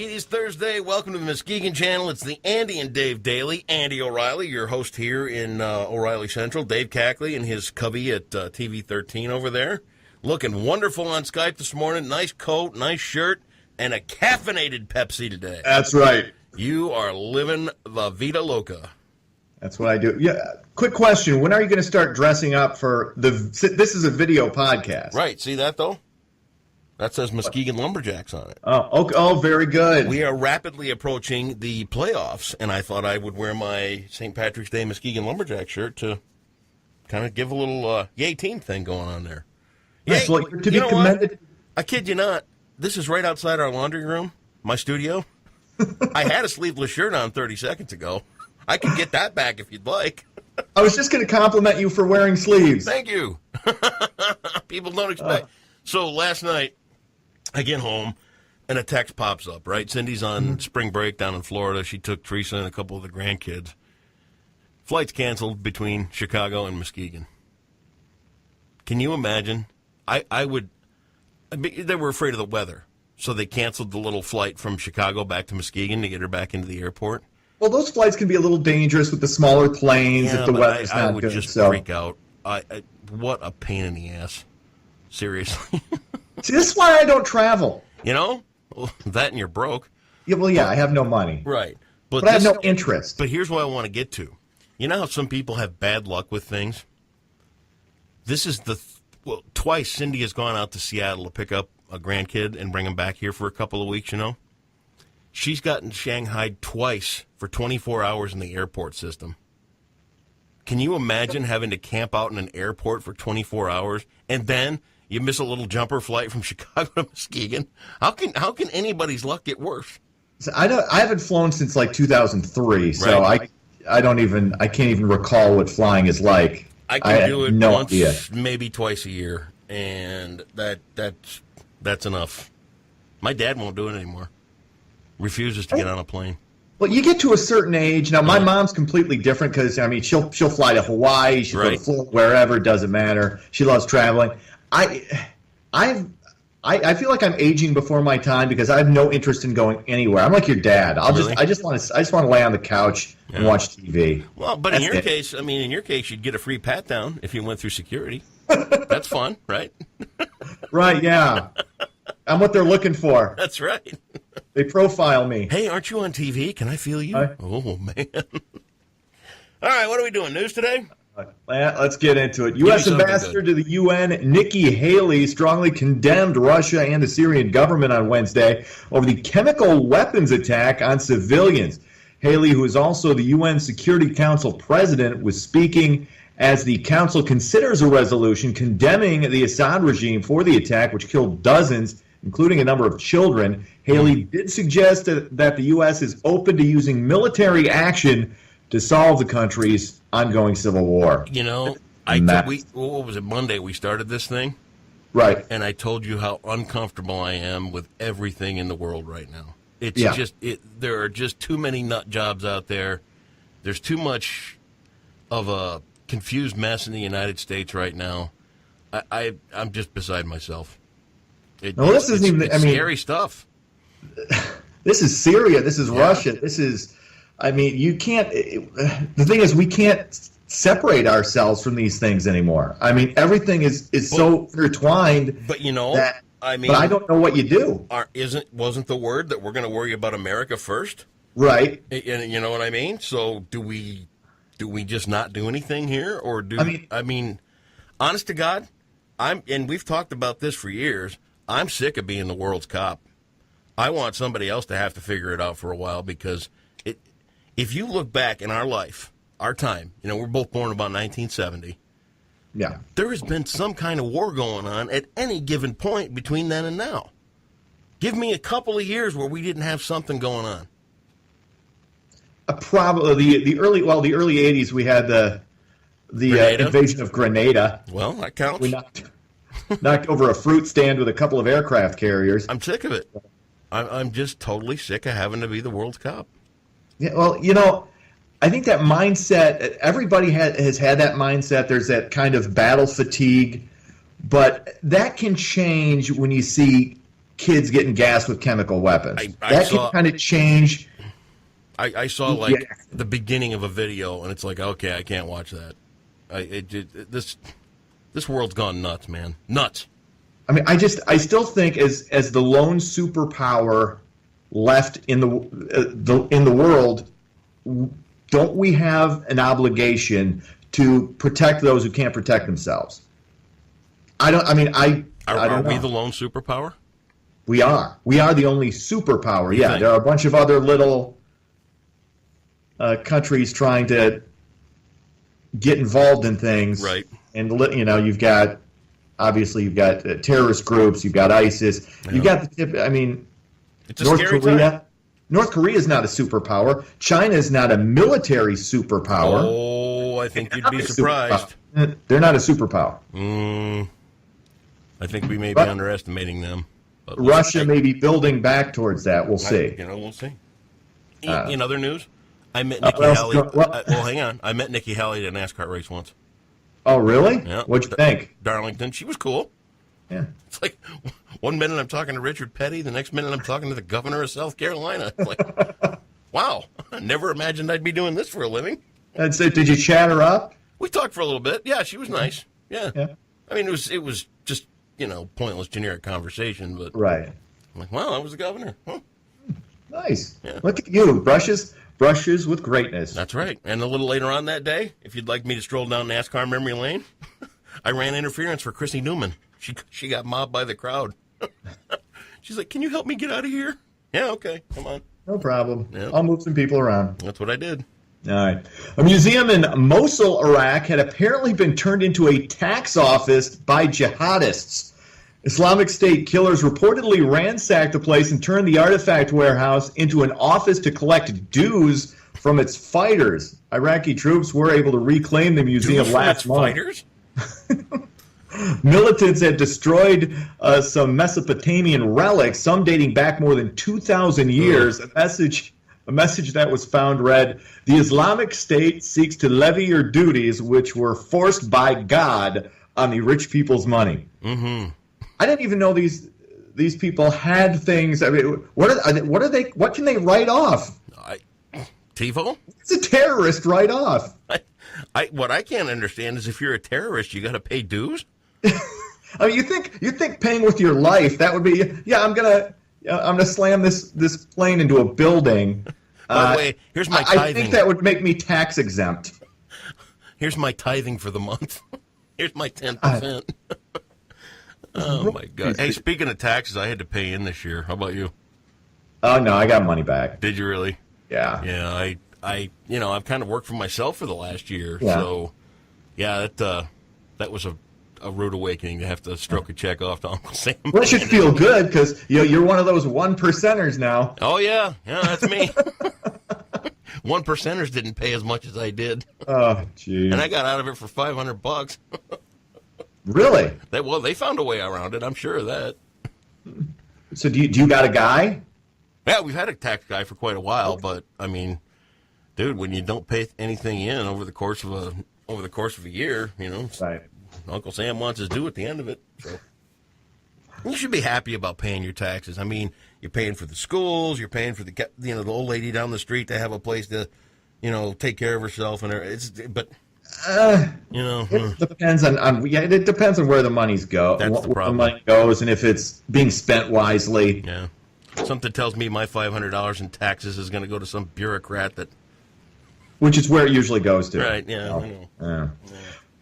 It is Thursday. Welcome to the Muskegon channel. It's the Andy and Dave Daily. Andy O'Reilly, your host here in O'Reilly Central. Dave Cackley and his cubby at TV 13 over there. Looking wonderful on Skype this morning. Nice coat, nice shirt, and a caffeinated Pepsi today. That's right. You are living La Vida Loca. That's what I do. Yeah. Quick question. When are you going to start dressing up for this is a video podcast. Right. See that, though? That says Muskegon Lumberjacks on it. Oh, okay. Oh, very good. We are rapidly approaching the playoffs, and I thought I would wear my St. Patrick's Day Muskegon Lumberjack shirt to kind of give a little yay team thing going on there. Yes, well, to be commended. I kid you not. This is right outside our laundry room, my studio. I had a sleeveless shirt on 30 seconds ago. I can get that back if you'd like. I was just going to compliment you for wearing sleeves. Thank you. People don't expect. So last night, I get home, and a text pops up, right? Cindy's on spring break down in Florida. She took Teresa and a couple of the grandkids. Flights canceled between Chicago and Muskegon. Can you imagine? They were afraid of the weather, so they canceled the little flight from Chicago back to Muskegon to get her back into the airport. Well, those flights can be a little dangerous with the smaller planes if the weather's not good. I would just freak out. What a pain in the ass. Seriously. See, this is why I don't travel. You know? That and you're broke. Yeah, well, yeah, I have no money. Right. But I have no interest. But here's what I want to get to. You know how some people have bad luck with things? This is twice Cindy has gone out to Seattle to pick up a grandkid and bring him back here for a couple of weeks, you know? She's gotten shanghaied twice for 24 hours in the airport system. Can you imagine having to camp out in an airport for 24 hours and then you miss a little jumper flight from Chicago to Muskegon? How can anybody's luck get worse? So I haven't flown since like 2003, so right. I can't even recall what flying is like. I can do it no once, idea. maybe twice a year, and that's enough. My dad won't do it anymore. Refuses to get on a plane. Well, you get to a certain age. Now, my mom's completely different because, I mean, she'll fly to Hawaii, she'll go to Florida, wherever, it doesn't matter. She loves traveling. I feel like I'm aging before my time because I have no interest in going anywhere. I'm like your dad. I just want to lay on the couch and watch TV. Well, but in your case, you'd get a free pat down if you went through security. That's fun, right? Right, yeah. I'm what they're looking for. That's right. They profile me. Hey, aren't you on TV? Can I feel you? Oh, man. All right, what are we doing? News today? Let's get into it. U.S. Ambassador to the UN, Nikki Haley, strongly condemned Russia and the Syrian government on Wednesday over the chemical weapons attack on civilians. Haley, who is also the UN Security Council president, was speaking as the council considers a resolution condemning the Assad regime for the attack, which killed dozens, including a number of children. Haley did suggest that the U.S. is open to using military action to solve the country's ongoing civil war. You know, what was it, Monday we started this thing? Right. And I told you how uncomfortable I am with everything in the world right now. There are just too many nut jobs out there. There's too much of a confused mess in the United States right now. I'm just beside myself. This isn't even scary stuff. This is Syria. This is Russia. This is, you can't, the thing is we can't separate ourselves from these things anymore. I mean, everything is so intertwined. But you know, but I don't know what you do. Wasn't the word that we're going to worry about America first? Right. And you know what I mean? So do we just not do anything here, or honest to God, and we've talked about this for years. I'm sick of being the world's cop. I want somebody else to have to figure it out for a while because if you look back in our life, our time, we're both born about 1970. Yeah. There has been some kind of war going on at any given point between then and now. Give me a couple of years where we didn't have something going on. Probably the early 80s we had the invasion of Grenada. Well, that counts. We knocked over a fruit stand with a couple of aircraft carriers. I'm sick of it. I'm just totally sick of having to be the world's cop. Yeah, well, I think that mindset, everybody has had that mindset. There's that kind of battle fatigue, but that can change when you see kids getting gassed with chemical weapons. That can kind of change. I saw like the beginning of a video, and it's like, okay, I can't watch that. This world's gone nuts, man. Nuts. I mean, I still think as the lone superpower left in the world, don't we have an obligation to protect those who can't protect themselves? Are we the lone superpower? We are. We are the only superpower. Yeah, there are a bunch of other little countries trying to get involved in things, right? And you've got terrorist groups, you've got ISIS, you've got it's a scary time. North Korea is not a superpower. China is not a military superpower. Oh, I think you'd be surprised. They're not a superpower. I think we may be underestimating them. But Russia may be building back towards that. We'll see. We'll see. In other news, I met Nikki Haley. Hang on. I met Nikki Haley at a NASCAR race once. Oh, really? Yeah. What'd you think? Darlington. She was cool. Yeah. It's like one minute I'm talking to Richard Petty, the next minute I'm talking to the governor of South Carolina. It's like, wow, I never imagined I'd be doing this for a living. And so, did you chat her up? We talked for a little bit. Yeah, she was nice. Yeah. I mean, it was just pointless, generic conversation, but right. I'm like, wow, that was the governor. Huh. Nice. Yeah. Look at you, brushes with greatness. That's right. And a little later on that day, if you'd like me to stroll down NASCAR memory lane, I ran interference for Chrissy Newman. She got mobbed by the crowd. She's like, can you help me get out of here? Yeah, okay, come on. No problem. Yep. I'll move some people around. That's what I did. All right. A museum in Mosul, Iraq, had apparently been turned into a tax office by jihadists. Islamic State killers reportedly ransacked the place and turned the artifact warehouse into an office to collect dues from its fighters. Iraqi troops were able to reclaim the museum last month. Fighters? Militants had destroyed some Mesopotamian relics, some dating back more than 2,000 years. A message that was found read, "The Islamic State seeks to levy your duties, which were forced by God on the rich people's money." Mm-hmm. I didn't even know these people had things. I mean, what are they? What can they write off? TiVo? It's a terrorist write-off. What I can't understand is if you're a terrorist, you got to pay dues. I mean, you think paying with your life, that would be, I'm gonna slam this plane into a building. By the way, here's my tithing. I think that would make me tax exempt. Here's my tithing for the month. Here's my 10%. Oh my God! Hey, speaking of taxes, I had to pay in this year. How about you? Oh no, I got money back. Did you really? Yeah. Yeah, I've kind of worked for myself for the last year, so yeah, that was a rude awakening to have to stroke a check off to Uncle Sam. Well, it should feel good because you're one of those 1%ers now. Oh yeah, that's me. 1%ers didn't pay as much as I did. Oh, geez. And I got out of it for $500. Really? They found a way around it. I'm sure of that. So do you got a guy? Yeah, we've had a tax guy for quite a while, but I mean, dude, when you don't pay anything in over the course of a year, right. Uncle Sam wants his due at the end of it. So you should be happy about paying your taxes. I mean, you're paying for the schools, you're paying for the old lady down the street to have a place to, take care of herself and it depends on it depends on where the money's go. That's the problem. Where the money goes and if it's being spent wisely. Yeah. Something tells me my $500 in taxes is going to go to some bureaucrat which is where it usually goes to. Right, yeah. I know. Yeah.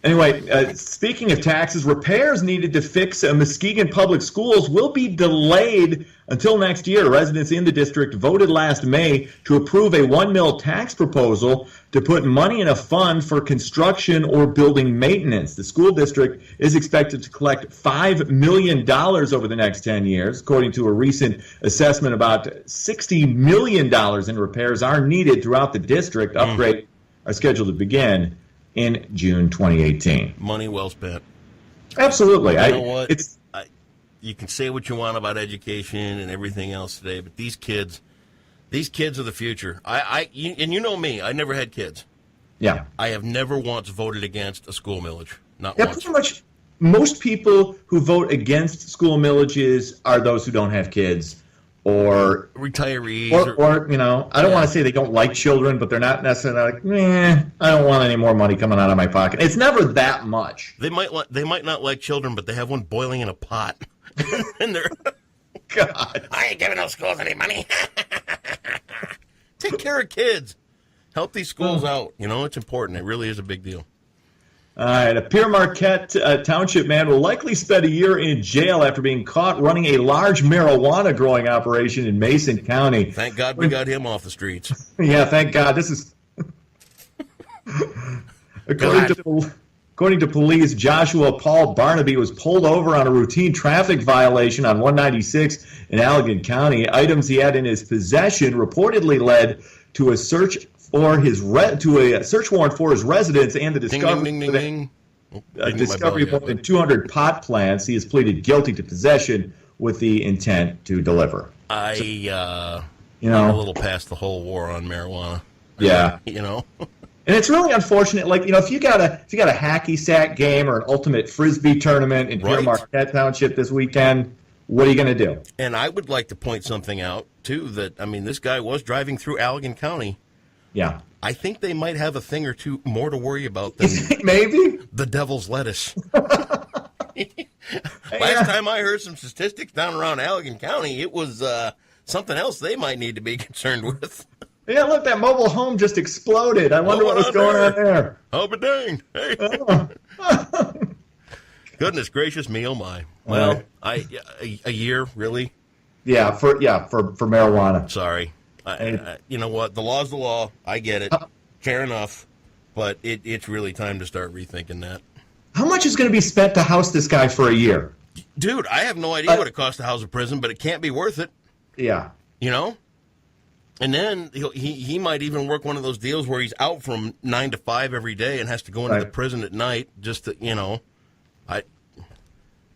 Anyway, speaking of taxes, repairs needed to fix Muskegon public schools will be delayed until next year. Residents in the district voted last May to approve a $1 million tax proposal to put money in a fund for construction or building maintenance. The school district is expected to collect $5 million over the next 10 years. According to a recent assessment, about $60 million in repairs are needed throughout the district. Upgrades are scheduled to begin in June 2018. Money well spent. Absolutely. You know what? You can say what you want about education and everything else today, but these kids are the future. And you know me, I never had kids. Yeah. I have never once voted against a school millage. Not once. most people who vote against school millages are those who don't have kids or retirees. Or I don't want to say they don't like children, but they're not necessarily like, I don't want any more money coming out of my pocket. It's never that much. They might not like children, but they have one boiling in a pot. And they're, God. I ain't giving those schools any money. Take care of kids. Help these schools out. It's important. It really is a big deal. All right, a Pierre Marquette Township man will likely spend a year in jail after being caught running a large marijuana growing operation in Mason County. Thank God we got him off the streets. Yeah, thank God. This is according to police. Joshua Paul Barnaby was pulled over on a routine traffic violation on 196 in Allegan County. Items he had in his possession reportedly led to a search warrant for his residence and the discovery of more than 200 pot plants. He has pleaded guilty to possession with the intent to deliver. I'm a little past the whole war on marijuana. Yeah. And it's really unfortunate. Like, if you got a hacky sack game or an ultimate frisbee tournament in Pierre Marquette Township this weekend, what are you going to do? And I would like to point something out too. This guy was driving through Allegan County. Yeah. I think they might have a thing or two more to worry about than maybe the devil's lettuce. Last time I heard some statistics down around Allegan County, it was something else they might need to be concerned with. Yeah, look, that mobile home just exploded. I wonder what was going on there. Oh, but dang. Hey. Goodness gracious me, oh my. Well, a year, really? Yeah, for marijuana. Sorry. You know what? The law's the law. I get it. Fair enough. But it's really time to start rethinking that. How much is going to be spent to house this guy for a year? Dude, I have no idea what it costs to house a prison, but it can't be worth it. Yeah. And then he might even work one of those deals where he's out from 9 to 5 every day and has to go into the prison at night just to,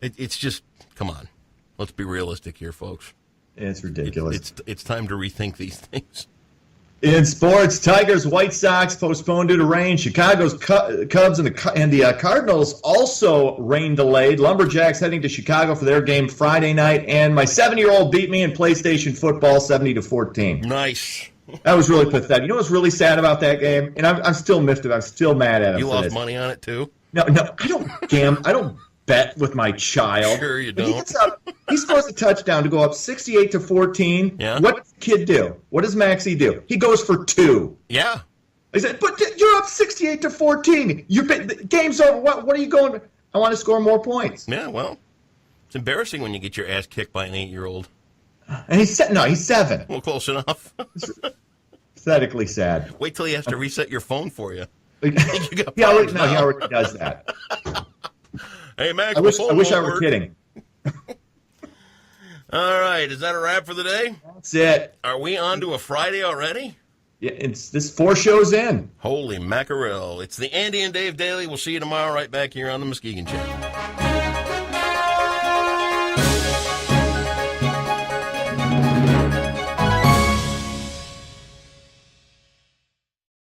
it's just, come on. Let's be realistic here, folks. It's ridiculous. It's time to rethink these things. In sports, Tigers, White Sox postponed due to rain. Chicago's Cubs and the Cardinals also rain delayed. Lumberjacks heading to Chicago for their game Friday night, and my 7-year-old beat me in PlayStation football 70-14. Nice. That was really pathetic. You know what's really sad about that game? And I'm still miffed. I'm still mad at him. You lost money on it too? No, I don't bet with my child. Sure you don't. He scores a touchdown to go up 68-14. Yeah. What does the kid do? What does Maxie do? He goes for 2. Yeah. I said, but you're up 68-14. The game's over. What are you going? I want to score more points. Yeah, well, it's embarrassing when you get your ass kicked by an 8-year-old. And he's 7. Well, close enough. Pathetically sad. Wait till he has to reset your phone for you. He already does that. Hey, Max, I wish I were kidding. All right, is that a wrap for the day? That's it. Are we on to a Friday already? Yeah, it's this 4 shows in. Holy mackerel. It's the Andy and Dave Daily. We'll see you tomorrow right back here on the Muskegon Channel.